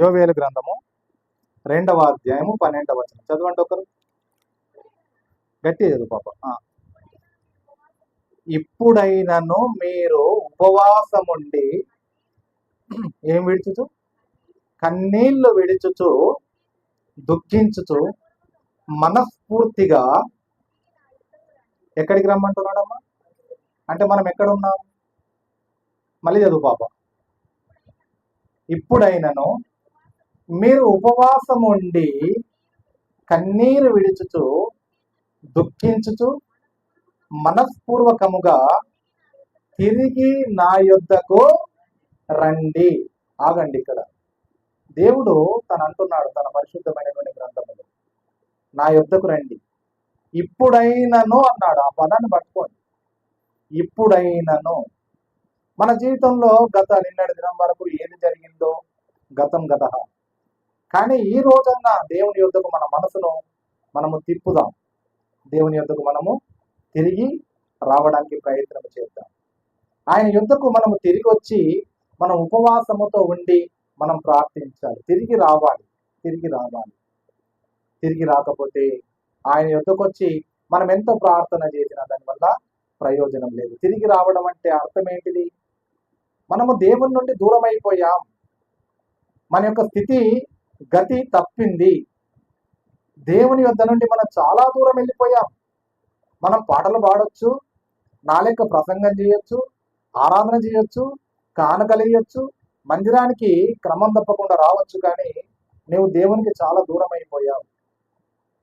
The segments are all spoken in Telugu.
యోవేలు గ్రంథము 2వ అధ్యాయము 12వ వచనం చదవండి ఒకరు. గట్టి చదువు పాప. ఇప్పుడైనను మీరు ఉపవాసముండి ఏం విడుచుచు, కన్నీళ్లు విడుచుచు, దుఃఖించుచు, మనస్ఫూర్తిగా ఎక్కడికి రమ్మంటున్నాడమ్మా? అంటే మనం ఎక్కడ ఉన్నాం? మళ్ళీ చదువు పాప. ఇప్పుడైనను మీరు ఉపవాసం ఉండి కన్నీరు విడుచుచు, దుఃఖించుచు, మనస్పూర్వకముగా తిరిగి నా యొద్దకు రండి. ఆగండి. ఇక్కడ దేవుడు తను అంటున్నాడు తన పరిశుద్ధమైనటువంటి గ్రంథములో, నా యొద్దకు రండి. ఇప్పుడైనను అన్నాడు. ఆ పదాన్ని పట్టుకోండి. ఇప్పుడైనను. మన జీవితంలో నిన్నటి దినం వరకు ఏది జరిగిందో గతం గత. కానీ ఈ రోజన్నా దేవుని యొద్దకు మన మనసును మనము తిప్పుదాం. దేవుని యొద్దకు మనము తిరిగి రావడానికి ప్రయత్నం చేద్దాం. ఆయన యొద్దకు మనము తిరిగి వచ్చి మనం ఉపవాసముతో ఉండి మనం ప్రార్థించాలి. తిరిగి రావాలి. తిరిగి రాకపోతే ఆయన యొద్దకు వచ్చి మనం ఎంత ప్రార్థన చేసినా దానివల్ల ప్రయోజనం లేదు. తిరిగి రావడం అంటే అర్థం ఏంటిది? మనము దేవుని నుండి దూరం అయిపోయాం. మన యొక్క స్థితి గతి తప్పింది. దేవుని యొద్ద నుండి మనం చాలా దూరం వెళ్ళిపోయాం. మనం పాటలు పాడొచ్చు, నా లెక్క ప్రసంగం చేయొచ్చు, ఆరాధన చేయొచ్చు, కానుకలేయొచ్చు, మందిరానికి క్రమం తప్పకుండా రావచ్చు. కానీ నువ్వు దేవునికి చాలా దూరం అయిపోయావు.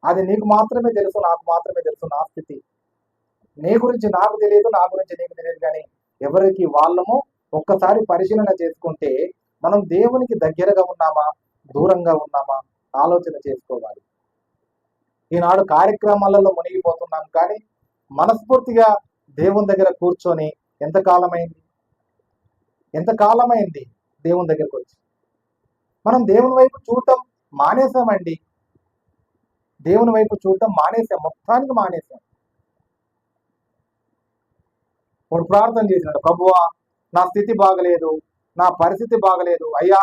అది నీకు మాత్రమే తెలుసు, నాకు మాత్రమే తెలుసు నా స్థితి. నీ గురించి నాకు తెలియదు, నా గురించి నీకు తెలియదు. కానీ ఎవరికి వాళ్ళము ఒక్కసారి పరిశీలన చేసుకుంటే మనం దేవునికి దగ్గరగా ఉన్నామా, దూరంగా ఉన్నామా ఆలోచన చేసుకోవాలి. ఈనాడు కార్యక్రమాలలో మునిగిపోతున్నాం, కానీ మనస్ఫూర్తిగా దేవుని దగ్గర కూర్చొని ఎంతకాలమైంది దేవుని దగ్గరకు వచ్చి మనం దేవుని వైపు చూడటం మానేసామండి. దేవుని వైపు చూడటం మానేసాం, మొత్తానికి మానేసాం. ఇప్పుడు ప్రార్థన చేసినాడు, ప్రభువా నా స్థితి బాగలేదు, నా పరిస్థితి బాగలేదు అయ్యా,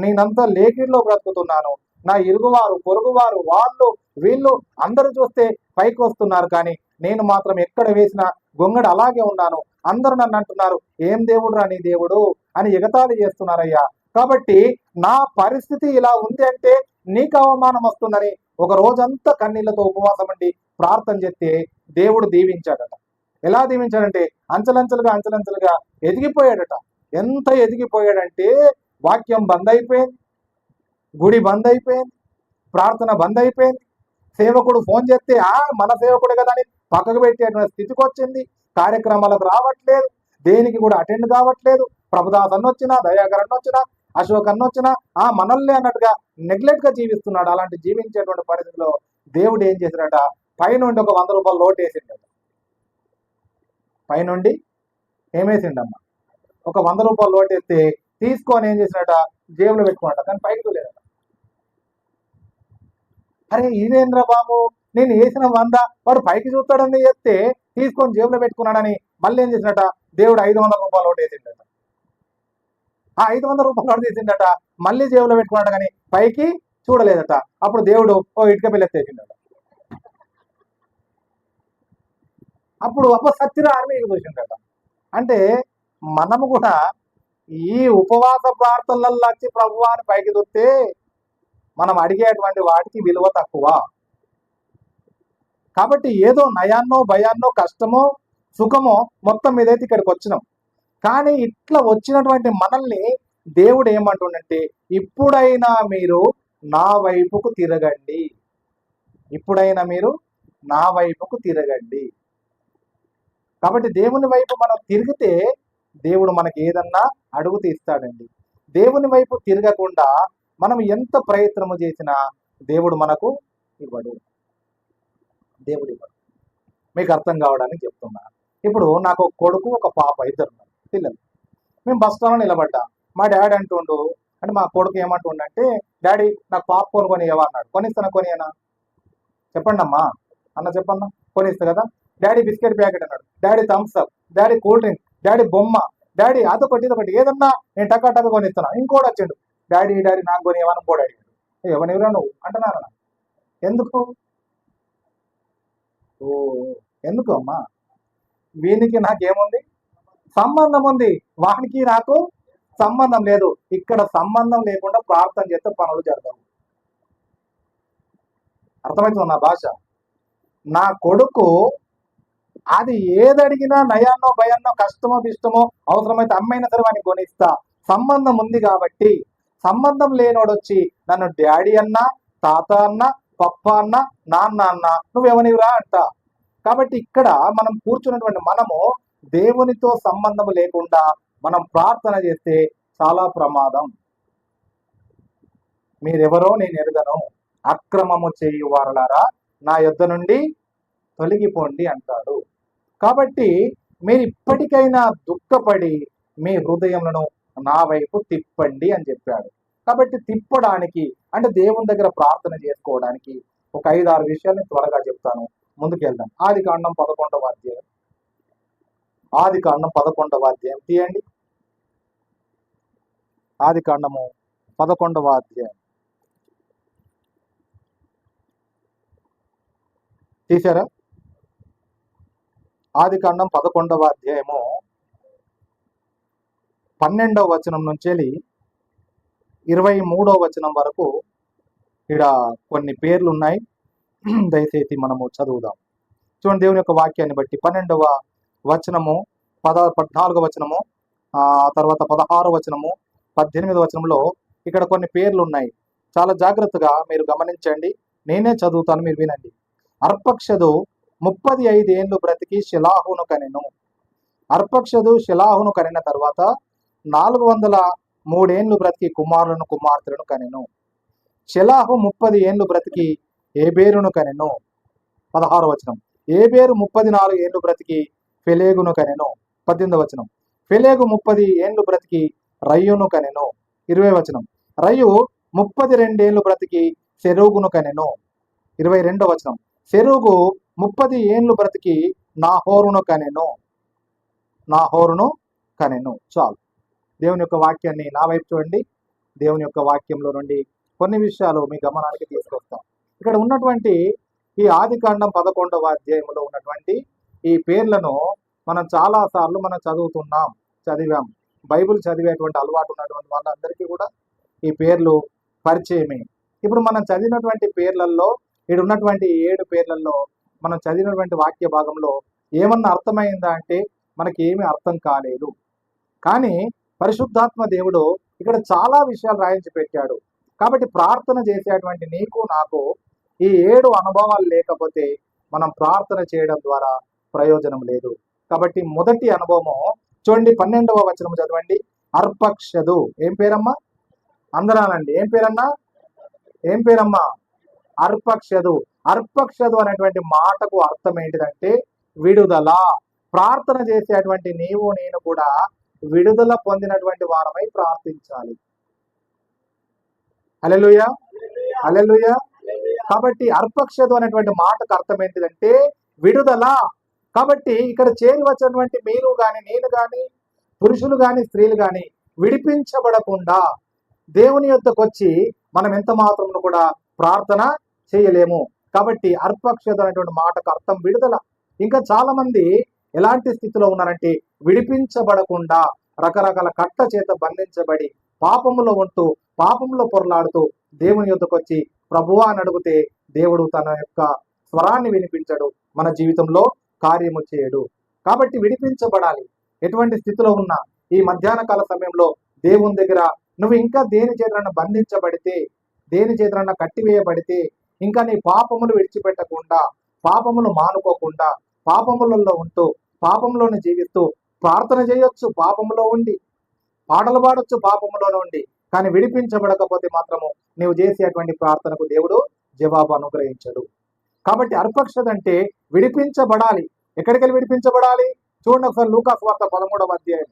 నేనంతా లేకిడిలో బ్రతుకుతున్నాను. నా ఇరుగువారు, పొరుగువారు, వాళ్ళు వీళ్ళు అందరూ చూస్తే పైకి వస్తున్నారు, కానీ నేను మాత్రం ఎక్కడ వేసిన గొంగడు అలాగే ఉన్నాను. అందరూ నన్ను అంటున్నారు, ఏం దేవుడు రా నీ దేవుడు అని ఎగతాళి చేస్తున్నారయ్యా. కాబట్టి నా పరిస్థితి ఇలా ఉంది అంటే నీకు అవమానం వస్తుందని ఒక రోజంతా కన్నీళ్లతో ఉపవాసం అండి ప్రార్థన చేస్తే దేవుడు దీవించాడట. ఎలా దీవించాడంటే అంచెలంచెలుగా ఎదిగిపోయాడట. ఎంత ఎదిగిపోయాడంటే వాక్యం బంద్ అయిపోయింది, గుడి బంద్ అయిపోయింది, ప్రార్థన బంద్ అయిపోయింది. సేవకుడు ఫోన్ చేస్తే మన సేవకుడే కదా అని పక్కకు పెట్టేటువంటి స్థితికి వచ్చింది. కార్యక్రమాలకు రావట్లేదు, దేనికి కూడా అటెండ్ కావట్లేదు. ప్రభుదాస్ అన్న వచ్చినా, దయాకర్ అన్న వచ్చినా, అశోక్ అన్న వచ్చినా మనల్ని అన్నట్టుగా నెగ్లెక్ట్ గా జీవిస్తున్నాడు. అలాంటి జీవించేటువంటి పరిస్థితిలో దేవుడు ఏం చేశాడట, పైనుండి ఒక 100 రూపాయలు లోటు వేసిండట. పైనుండి ఏమేసిండమ్మా, ఒక 100 రూపాయలు లోటు వేస్తే తీసుకొని ఏం చేసినట, జేబులో పెట్టుకున్నట. కానీ పైకి చూడలేదట. అరే ఇదేంద్ర బాబు, నేను వేసిన 100 వాడు పైకి చూస్తాడని చెప్తే తీసుకొని జేబులో పెట్టుకున్నాడని మళ్ళీ ఏం చేసినట, దేవుడు 500 రూపాయలు లోటు వేసిండట. ఆ 500 రూపాయలు లోటు వేసిండట, మళ్ళీ జేబులో పెట్టుకున్నాడు, కానీ పైకి చూడలేదట. అప్పుడు దేవుడు ఇటుక పిల్లెత్తేసిండట. అప్పుడు అపసత్తిర ఆర్మీకి చూసిండట. అంటే మనము కూడా ఈ ఉపవాస ప్రార్థనలలో వచ్చి ప్రభువాని పైకి చూస్తే మనం అడిగేటువంటి వాటికి విలువ తక్కువ. కాబట్టి ఏదో నయాన్నో భయాన్నో కష్టమో సుఖమో మొత్తం మీదైతే ఇక్కడికి వచ్చినాం. కానీ ఇట్లా వచ్చినటువంటి మనల్ని దేవుడు ఏమంటుండంటే, ఇప్పుడైనా మీరు నా వైపుకు తిరగండి. ఇప్పుడైనా మీరు నా వైపుకు తిరగండి. కాబట్టి దేవుని వైపు మనం తిరిగితే దేవుడు మనకి ఏదన్నా అడుగుతూ ఇస్తాడండి. దేవుని వైపు తిరగకుండా మనం ఎంత ప్రయత్నము చేసినా దేవుడు మనకు ఇవ్వడు. దేవుడు ఇవ్వడు. మీకు అర్థం కావడానికి చెప్తున్నా. ఇప్పుడు నాకు ఒక కొడుకు, ఒక పాప, 2 పిల్లలు. మేము బస్ స్టాండ్లో నిలబడ్డా. మా డాడీ అంటుండు, అంటే మా కొడుకు ఏమంటుండంటే, డాడీ నాకు పాప్కార్న్ కొనియవా అన్నాడు. కొనిస్తానా, కొనియనా చెప్పండి అమ్మా అన్న, చెప్పన్నా కొనిస్తా కదా. డాడీ బిస్కెట్ ప్యాకెట్ అన్నాడు, daddy Thums Up, daddy cool drink, daddy బొమ్మ, డాడీ అదొకటి ఇదొకటి ఏదన్నా నేను టకా కొనిస్తున్నా. ఇంకోటి వచ్చిండు, డాడీ డాడీ నాకు కొని ఏమని పోడు అడిగాడు. ఎవరివరా నువ్వు అంటున్నాను. ఎందుకు? ఓ ఎందుకు అమ్మా? వీనికి నాకేముంది? సంబంధం ఉంది. వానికి నాకు సంబంధం లేదు. ఇక్కడ సంబంధం లేకుండా ప్రార్థన చేస్తే పనులు జరగవు. అర్థమవుతుంది నా భాష? నా కొడుకు అది ఏదడిగినా నయాన్నో భయాన్నో కష్టమో ఇష్టమో అవసరమైతే అమ్మైనా సరే వాడిని కొనిస్తా. సంబంధం ఉంది కాబట్టి. సంబంధం లేనోడు వచ్చి నన్ను డాడీ అన్నా, తాత అన్నా, పప్ప అన్నా, నాన్న అన్నా నువ్వెవనివిరా అంట. కాబట్టి ఇక్కడ మనం కూర్చున్నటువంటి మనము దేవునితో సంబంధం లేకుండా మనం ప్రార్థన చేస్తే చాలా ప్రమాదం. మీరెవరో నేను ఎరుగను, అక్రమము చేయు వారలారా నా యొద్ద నుండి తొలగిపోండి అంటాడు. కాబట్టి మీరు ఇప్పటికైనా దుఃఖపడి మీ హృదయములను నా వైపు తిప్పండి అని చెప్పాడు. కాబట్టి తిప్పడానికి అంటే దేవుని దగ్గర ప్రార్థన చేసుకోవడానికి ఒక 5-6 విషయాన్ని త్వరగా చెప్తాను. ముందుకెళ్దాం. ఆదికాండం 11వ అధ్యాయం. ఆదికాండం 11వ అధ్యాయం తీయండి. ఆదికాండము 11వ అధ్యాయం తీశారా? ఆదికాండం 11వ అధ్యాయము 12వ వచనం నుంచి 23వ వచనం వరకు ఇక్కడ కొన్ని పేర్లు ఉన్నాయి. దయచేసి మనము చదువుదాం. చూడండి దేవుని యొక్క వాక్యాన్ని బట్టి 12వ వచనము, 14వ వచనము, తర్వాత 16వ వచనము, 18వ వచనంలో ఇక్కడ కొన్ని పేర్లు ఉన్నాయి. చాలా జాగ్రత్తగా మీరు గమనించండి. నేనే చదువుతాను, మీరు వినండి. అర్పక్షదు 35 ఏండ్లు బ్రతికి షెలాహును కనెను. అర్పక్షదు షెలాహును కనిన తర్వాత 403 ఏండ్లు బ్రతికి కుమారులను కుమార్తెలను కనెను. షెలాహు 30 ఏండ్లు బ్రతికి ఏబేరును కనెను. 16వ వచనం. ఏబేరు 34 ఏండ్లు బ్రతికి ఫెలేగును కనెను. 18వ వచనం. ఫెలేగు 30 ఏండ్లు బ్రతికి రయ్యును కనెను. 20వ వచనం. రయ్యు 32 ఏండ్లు బ్రతికి సెరూగును కనెను. 22వ వచనం. సెరూగు 30 ఏండ్లు బ్రతికి నాహోరును కనెను. నాహోరును కనెను. చాలు. దేవుని యొక్క వాక్యాన్ని నా వైపు చూడండి. దేవుని యొక్క వాక్యంలో నుండి కొన్ని విషయాలు మీ గమనానికి తీసుకొస్తాం. ఇక్కడ ఉన్నటువంటి ఈ ఆదికాండం 11వ అధ్యాయంలో ఉన్నటువంటి ఈ పేర్లను మనం చాలా సార్లు మనం చదివాం. బైబిల్ చదివేటువంటి అలవాటు ఉన్నటువంటి వాళ్ళందరికీ కూడా ఈ పేర్లు పరిచయమే. ఇప్పుడు మనం చదివినటువంటి పేర్లలో, ఇక్కడ ఉన్నటువంటి 7 పేర్లలో మనం చదివినటువంటి వాక్య భాగంలో ఏమన్నా అర్థమైందా అంటే మనకి ఏమీ అర్థం కాలేదు. కానీ పరిశుద్ధాత్మ దేవుడు ఇక్కడ చాలా విషయాలు రాయించి పెట్టాడు. కాబట్టి ప్రార్థన చేసేటువంటి నీకు నాకు ఈ 7 అనుభవాలు లేకపోతే మనం ప్రార్థన చేయడం ద్వారా ప్రయోజనం లేదు. కాబట్టి మొదటి అనుభవము చూడండి, 12వ వచనం చదవండి. అర్పక్షదు. ఏం పేరమ్మా? అందరానండి. ఏం పేరన్నా? ఏం పేరమ్మా? అర్పక్షదు. అర్పక్షదు అనేటువంటి మాటకు అర్థం ఏంటిదంటే విడుదల. ప్రార్థన చేసేటువంటి నీవు నేను కూడా విడుదల పొందినటువంటి వారమై ప్రార్థించాలి. హల్లెలూయా, హల్లెలూయా. కాబట్టి అర్పక్షదు అనేటువంటి మాటకు అర్థం ఏంటిదంటే విడుదల. కాబట్టి ఇక్కడ చేరి వచ్చినటువంటి మీరు కానీ నేను కానీ పురుషులు కానీ స్త్రీలు కానీ విడిపించబడకుండా దేవుని యొద్దకు వచ్చి మనం ఎంత మాత్రం కూడా ప్రార్థన చేయలేము. కాబట్టి అర్పక్షదు అనేటువంటి మాటకు అర్థం విడుదల. ఇంకా చాలా మంది ఎలాంటి స్థితిలో ఉన్నారంటే విడిపించబడకుండా రకరకాల కట్ట చేత బంధించబడి పాపములో ఉంటూ పాపంలో పొరలాడుతూ దేవుని యొద్దకు వచ్చి ప్రభువా అని అడిగితే దేవుడు తన యొక్క స్వరాన్ని వినిపించడు, మన జీవితంలో కార్యము చేయడు. కాబట్టి విడిపించబడాలి. ఎటువంటి స్థితిలో ఉన్నా ఈ మధ్యాహ్న కాల సమయంలో దేవుని దగ్గర నువ్వు ఇంకా దేని చేతనన్నా బంధించబడితే, దేని చేతనన్నా కట్టివేయబడితే, ఇంకా నీ పాపములు విడిచిపెట్టకుండా, పాపములు మానుకోకుండా, పాపములలో ఉంటూ పాపంలోనే జీవిస్తూ ప్రార్థన చేయొచ్చు, పాపములో ఉండి పాటలు పాడొచ్చు, పాపములోనే ఉండి. కానీ విడిపించబడకపోతే మాత్రము నీవు చేసేటువంటి ప్రార్థనకు దేవుడు జవాబు అనుగ్రహించడు. కాబట్టి అర్పక్షత అంటే విడిపించబడాలి. ఎక్కడికి వెళ్ళి విడిపించబడాలి? చూడండి ఒకసారి లూకాసు వార్త 13వ అధ్యాయం.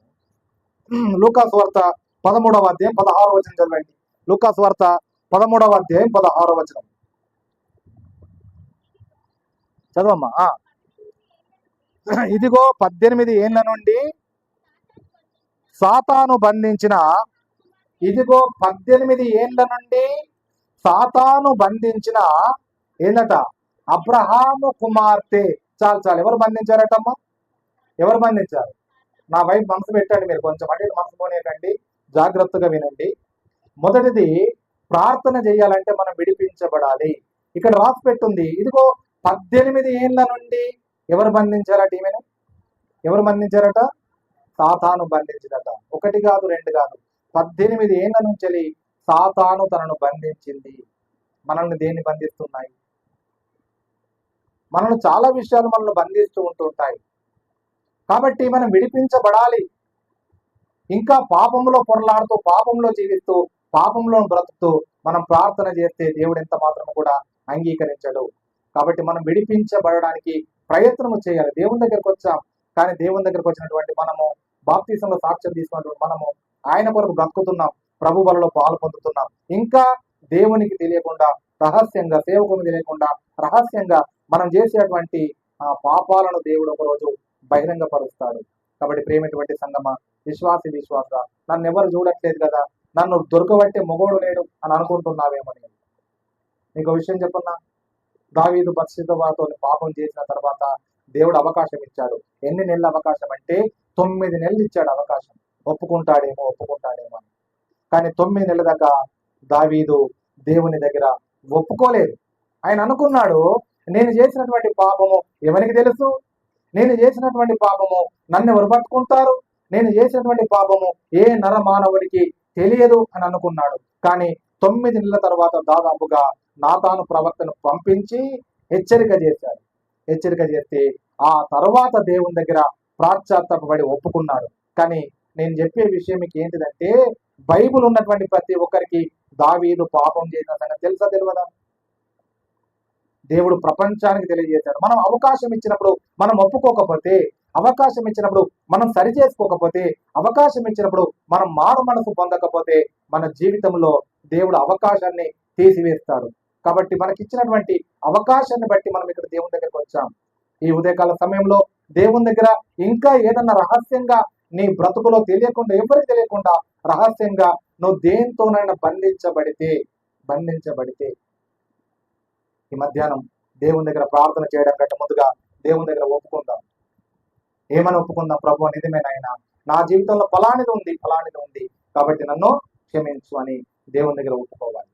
లూకాసు వార్త 13వ అధ్యాయం 16వ వచనం చదవండి. లూకాసు వార్త 13వ అధ్యాయం 16వ వచనం చదవమ్మా. ఇదిగో 18 ఏండ్ల నుండి సాతాను బంధించిన ఇదిగో 18 ఏండ్ల నుండి సాతాను బంధించిన ఏందట అబ్రహాము కుమార్తె. చాలు చాలు, ఎవరు బంధించారటమ్మా? ఎవరు బంధించారు? నా వైపు మనసు పెట్టండి, మీరు కొంచెం అటు మనసు పోనీయకండి, జాగ్రత్తగా వినండి. మొదటిది, ప్రార్థన చేయాలంటే మనం విడిపించబడాలి. ఇక్కడ రాసి పెట్టుంది, ఇదిగో 18 ఏండ్ల నుండి ఎవరు బంధించారట ఈమెను? ఎవరు బంధించారట? సాతాను బంధించినట. ఒకటి కాదు, రెండు కాదు, 18 ఏండ్ల నుంచి సాతాను తనను బంధించింది. మనల్ని దేన్ని బంధిస్తున్నాయి? మనల్ని చాలా విషయాలు మనల్ని బంధిస్తూ ఉంటుంటాయి. కాబట్టి మనం విడిపించబడాలి. ఇంకా పాపంలో పొరలాడుతూ, పాపంలో జీవిస్తూ, పాపంలో బ్రతుకుతూ మనం ప్రార్థన చేస్తే దేవుడు ఎంత మాత్రం కూడా అంగీకరించడు. కాబట్టి మనం విడిపించబడడానికి ప్రయత్నము చేయాలి. దేవుని దగ్గరకు వచ్చాం, కానీ దేవుని దగ్గరకు వచ్చినటువంటి మనము, బాప్తిసంలో సాక్ష్యం తీసుకున్నటువంటి మనము ఆయన కొరకు బ్రతుకుతున్నాం, ప్రభు బలలో పాలు పొందుతున్నాం. ఇంకా దేవునికి తెలియకుండా రహస్యంగా, సేవకునికి తెలియకుండా రహస్యంగా మనం చేసేటువంటి పాపాలను దేవుడు ఒకరోజు బహిరంగపరుస్తాడు. కాబట్టి ప్రేమటువంటి సంగమా, విశ్వాస నన్ను ఎవరు చూడట్లేదు కదా, నన్ను దొరకబట్టే మొగోడు లేడు అని అనుకుంటున్నావేమో. నేను నీకు విషయం చెప్పున్నా, దావీదు బత్షెబతో పాపం చేసిన తర్వాత దేవుడు అవకాశం ఇచ్చాడు. ఎన్ని నెలల అవకాశం అంటే 9 నెలలు ఇచ్చాడు అవకాశం. ఒప్పుకుంటాడేమో అని. కానీ 9 నెలల దాకా దావీదు దేవుని దగ్గర ఒప్పుకోలేదు. ఆయన అనుకున్నాడు, నేను చేసినటువంటి పాపము ఎవరికి తెలుసు? నేను చేసినటువంటి పాపము నన్ను ఎవరు పట్టుకుంటారు? నేను చేసినటువంటి పాపము ఏ నరమానవుడికి తెలియదు అని అనుకున్నాడు. కానీ 9 నెలల తర్వాత దాదాపుగా నాతాను ప్రవక్తను పంపించి హెచ్చరిక చేశాడు. హెచ్చరిక చేస్తే ఆ తర్వాత దేవుని దగ్గర ప్రాశ్చాత్తాపడి ఒప్పుకున్నాడు. కానీ నేను చెప్పే విషయం మీకు ఏంటిదంటే, బైబుల్ ఉన్నటువంటి ప్రతి ఒక్కరికి దావీదు పాపం చేసిన సంగతి తెలుసా తెలియదా? దేవుడు ప్రపంచానికి తెలియజేశాడు. మనం అవకాశం ఇచ్చినప్పుడు మనం ఒప్పుకోకపోతే, అవకాశం ఇచ్చినప్పుడు మనం సరి చేసుకోకపోతే, అవకాశం ఇచ్చినప్పుడు మనం మారు మనసు పొందకపోతే మన జీవితంలో దేవుడు అవకాశాన్ని తీసివేస్తాడు. కాబట్టి మనకి ఇచ్చినటువంటి అవకాశాన్ని బట్టి మనం ఇక్కడ దేవుని దగ్గరకు వచ్చాం. ఈ ఉదయకాల సమయంలో దేవుని దగ్గర ఇంకా ఏదన్నా రహస్యంగా నీ బ్రతుకులో తెలియకుండా, ఎవరికి తెలియకుండా రహస్యంగా నువ్వు దేంతోనైనా బంధించబడితే ఈ మధ్యాహ్నం దేవుని దగ్గర ప్రార్థన చేయడం కంటే ముందుగా దేవుని దగ్గర ఒప్పుకుందాం. ఏమని ఒప్పుకుందాం? ప్రభు, నిజమేనాయన, నా జీవితంలో ఫలానిది ఉంది కాబట్టి నన్ను క్షమించు అని దేవుని దగ్గర ఒప్పుకోవాలి.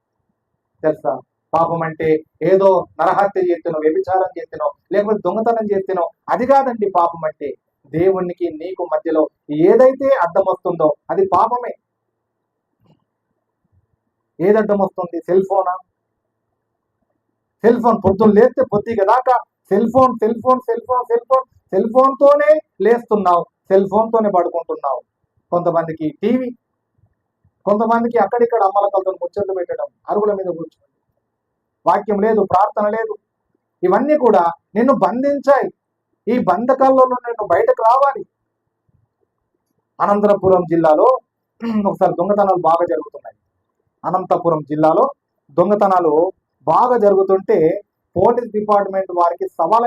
తెలుసా, పాపం అంటే ఏదో నరహత్య చేస్తున్నావు, వ్యభిచారం చేస్తున్నావు, లేకపోతే దొంగతనం చేస్తున్నావు, అది కాదండి పాపం అంటే. దేవునికి నీకు మధ్యలో ఏదైతే అడ్డం వస్తుందో అది పాపమే. ఏది అడ్డం వస్తుంది? సెల్ ఫోనా? సెల్ ఫోన్ పొద్దున్న లేస్తే పొద్దుగా దాకా సెల్ ఫోన్ తోనే లేస్తున్నావు, సెల్ ఫోన్ తోనే పడుకుంటున్నావు. కొంతమందికి టీవీ, కొంతమందికి అక్కడిక్కడ అమ్మలకలతో ముచ్చట్లు పెట్టడం, అరుగుల మీద కూర్చోండి, వాక్యం లేదు, ప్రార్థన లేదు. ఇవన్నీ కూడా నిన్ను బంధించాయి. ఈ బంధకాల్లో నిన్ను బయటకు రావాలి. అనంతపురం జిల్లాలో ఒకసారి దొంగతనాలు బాగా జరుగుతున్నాయి. అనంతపురం జిల్లాలో దొంగతనాలు బాగా జరుగుతుంటే పోలీస్ డిపార్ట్మెంట్ వారికి సవాల్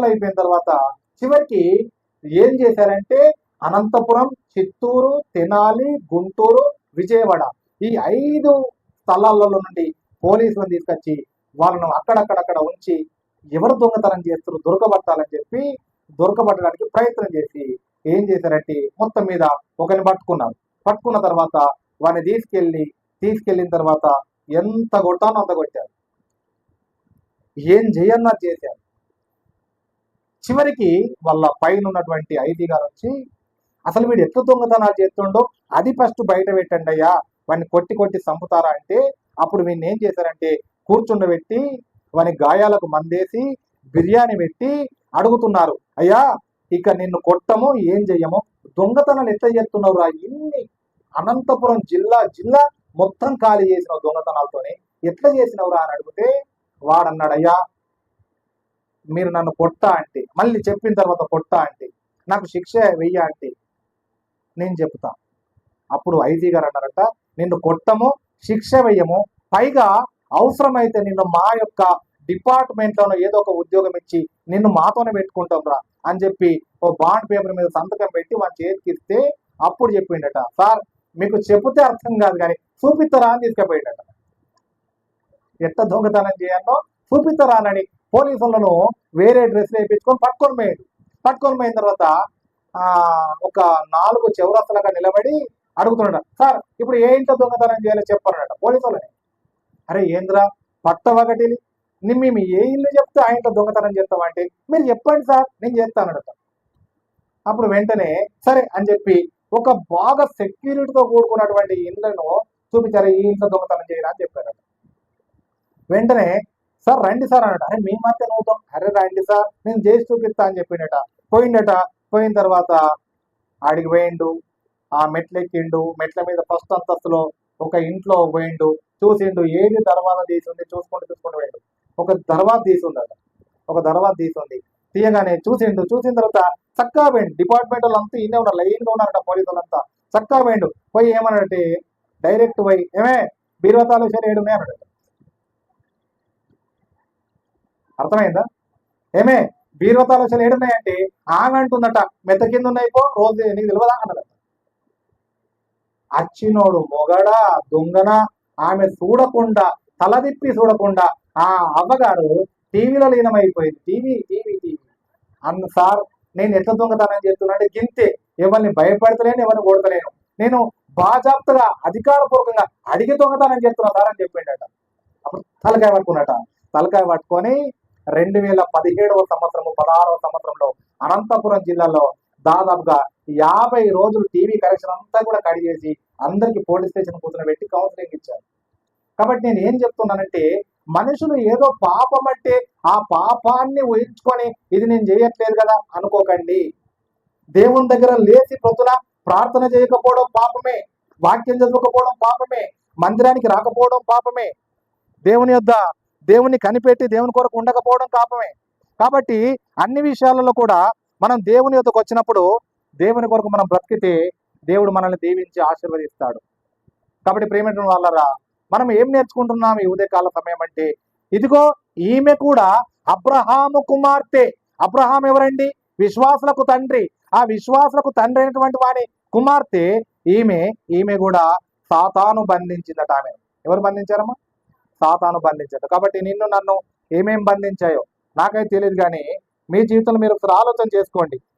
అయిపోయిన తర్వాత చివరికి ఏం చేశారంటే, అనంతపురం, చిత్తూరు, తెనాలి, గుంటూరు, విజయవాడ ఈ 5 స్థలాలలో నుండి పోలీసులను తీసుకొచ్చి వాళ్ళను అక్కడక్కడ ఉంచి ఎవరు దొంగతనం చేస్తారు దొరకబట్టాలని చెప్పి దొరకబట్టడానికి ప్రయత్నం చేసి ఏం చేశారంటే, మొత్తం మీద ఒకరిని పట్టుకున్నారు. పట్టుకున్న తర్వాత వాడిని తీసుకెళ్ళిన తర్వాత ఎంత కొట్టానో అంత కొట్టారు, ఏం చేయన్నా చేశారు. చివరికి వాళ్ళ పైన ఉన్నటువంటి ఐటీ గారు వచ్చి, అసలు వీడు ఎట్లు దొంగతనాలు చేస్తుండో అది ఫస్ట్ బయట పెట్టండి అయ్యా, వాడిని కొట్టి చంపుతారా అంటే, అప్పుడు వీడిని ఏం చేశారంటే కూర్చుండబెట్టి వాని గాయాలకు మందేసి బిర్యానీ పెట్టి అడుగుతున్నారు, అయ్యా ఇక నిన్ను కొట్టము, ఏం చెయ్యము, దొంగతనాలు ఎట్లా చేస్తున్నావురా, ఇన్ని అనంతపురం జిల్లా మొత్తం ఖాళీ చేసినావు దొంగతనాలతోనే, ఎట్లా చేసినవురా అని అడిగితే వాడన్నాడు, అయ్యా మీరు నన్ను కొట్టా అంటే, మళ్ళీ చెప్పిన తర్వాత కొట్టా అంటే, నాకు శిక్ష వెయ్య అంటే నేను చెప్తా. అప్పుడు ఐజీ గారు అన్నారట, నిన్ను కొట్టము, శిక్ష వెయ్యము, పైగా అవసరమైతే నిన్ను మా యొక్క డిపార్ట్మెంట్లోనో ఏదో ఒక ఉద్యోగం ఇచ్చి నిన్ను మాతోనే పెట్టుకుంటాం రా అని చెప్పి ఓ బాండ్ పేపర్ మీద సంతకం పెట్టి వాడి చేతికి ఇస్తే అప్పుడు చెప్పిండట, సార్ మీకు చెబితే అర్థం కాదు కానీ చూపిస్తారా అని తీసుకుపోయాడట. ఎట్లా దొంగతనం చేయాలో చూపిస్తారానని పోలీసులను వేరే డ్రెస్ వేయించుకొని పట్టుకొని పోయిన తర్వాత ఒక 4 చౌరస్తలుగా నిలబడి అడుగుతున్నాడు, సార్ ఇప్పుడు ఏ ఇంట్లో దొంగతనం చేయాలో చెప్పారట పోలీసులని. అరే ఏంద్రా పట్టవగటి మేము ఏ ఇల్లు చెప్తే ఆ ఇంట్లో దొంగతనం చేస్తామంటే మీరు చెప్పండి సార్ నేను చేస్తానడట. అప్పుడు వెంటనే సరే అని చెప్పి ఒక బాగా సెక్యూరిటీతో కూడుకున్నటువంటి ఇళ్లను చూపించారు, ఈ ఇంట్లో దొంగతనం చేయరా అని చెప్పారట. వెంటనే సార్ రండి సార్ అన్నట. అరే మీ మధ్య నవ్వుతాం, అరే రండి సార్ నేను చేసి చూపిస్తా అని చెప్పిండట. పోయిన తర్వాత ఆడికి పోయిండు, ఆ మెట్లెక్కిండు, మెట్ల మీద ఫస్ట్ అంతస్తులో ఒక ఇంట్లో పోయిండు, చూసిండు ఏది దర్వాజా తీసి ఉంది చూసుకుంటూ పోయిండు. ఒక దర్వాజా తీసి ఉందట, ఒక దర్వాజా తీసి ఉంది. తీయగానే చూసిన తర్వాత చక్కగా పోయిండు. డిపార్ట్మెంట్ వాళ్ళు అంతా ఇన్నే ఉన్నారు, లైన్గా ఉన్నారట పోలీసులు అంతా. చక్కగా పోయిండు. పోయి ఏమన్నాడంటే డైరెక్ట్ పోయి ఏమే బీరువతాలు ఏడున్నాయి అన్నాడు. అర్థమైందా? ఏమే బీరువతాలు ఏడున్నాయంటే ఆమె అంటుందట మెత్త కింద ఉన్నాయి పో రోజు నీకు తెలియదా అన్నదట. అచ్చినోడు మొగడా దొంగన ఆమె చూడకుండా తలదిప్పి చూడకుండా ఆ అవ్వగారు టీవీలో లీనమైపోయింది. టీవీ అన్న సార్ నేను ఎట్లా దొంగతనం చేస్తున్నానంటే గింతే, ఎవరిని భయపడతలేను, ఎవరిని కొడతలేను, నేను బాజాప్తగా అధికారపూర్వకంగా అడిగి దొంగతనం చేస్తున్నా సార్ అని చెప్పిండట. అప్పుడు తలకాయ పట్టుకొని 2017వ సంవత్సరము 16వ సంవత్సరంలో అనంతపురం జిల్లాలో దాదాపుగా 50 రోజులు టీవీ కనెక్షన్ అంతా కూడా కడిగేసి అందరికి పోలీస్ స్టేషన్ కూర్చొని పెట్టి కౌన్సిలింగ్ ఇచ్చారు. కాబట్టి నేను ఏం చెప్తున్నానంటే మనుషులు ఏదో పాపం అంటే ఆ పాపాన్ని ఊహించుకొని ఇది నేను చేయట్లేదు కదా అనుకోకండి. దేవుని దగ్గర లేచి ప్రొద్దున ప్రార్థన చేయకపోవడం పాపమే, వాక్యం చదవకపోవడం పాపమే, మందిరానికి రాకపోవడం పాపమే, దేవుని కనిపెట్టి దేవుని కొరకు ఉండకపోవడం పాపమే. కాబట్టి అన్ని విషయాలలో కూడా మనం దేవుని యొద్దకు వచ్చినప్పుడు దేవుని కొరకు మనం బ్రతికితే దేవుడు మనల్ని దీవించి ఆశీర్వదిస్తాడు. కాబట్టి ప్రేమైన వాళ్ళరా మనం ఏం నేర్చుకుంటున్నాం ఈ ఉదయకాల సమయం అంటే, ఇదిగో ఈమె కూడా అబ్రహాము కుమార్తె. అబ్రహాం ఎవరండి? విశ్వాసులకు తండ్రి. ఆ విశ్వాసులకు తండ్రి అయినటువంటి వాని కుమార్తె ఈమె కూడా సాతాను బంధించిందట. ఆమె ఎవరు బంధించారమ్మా? సాతాను బంధించాడు. కాబట్టి నిన్ను నన్ను ఏమేం బంధించాయో నాకైతే తెలియదు, కానీ మీ జీవితంలో మీరు ఒకసారి ఆలోచన చేసుకోండి.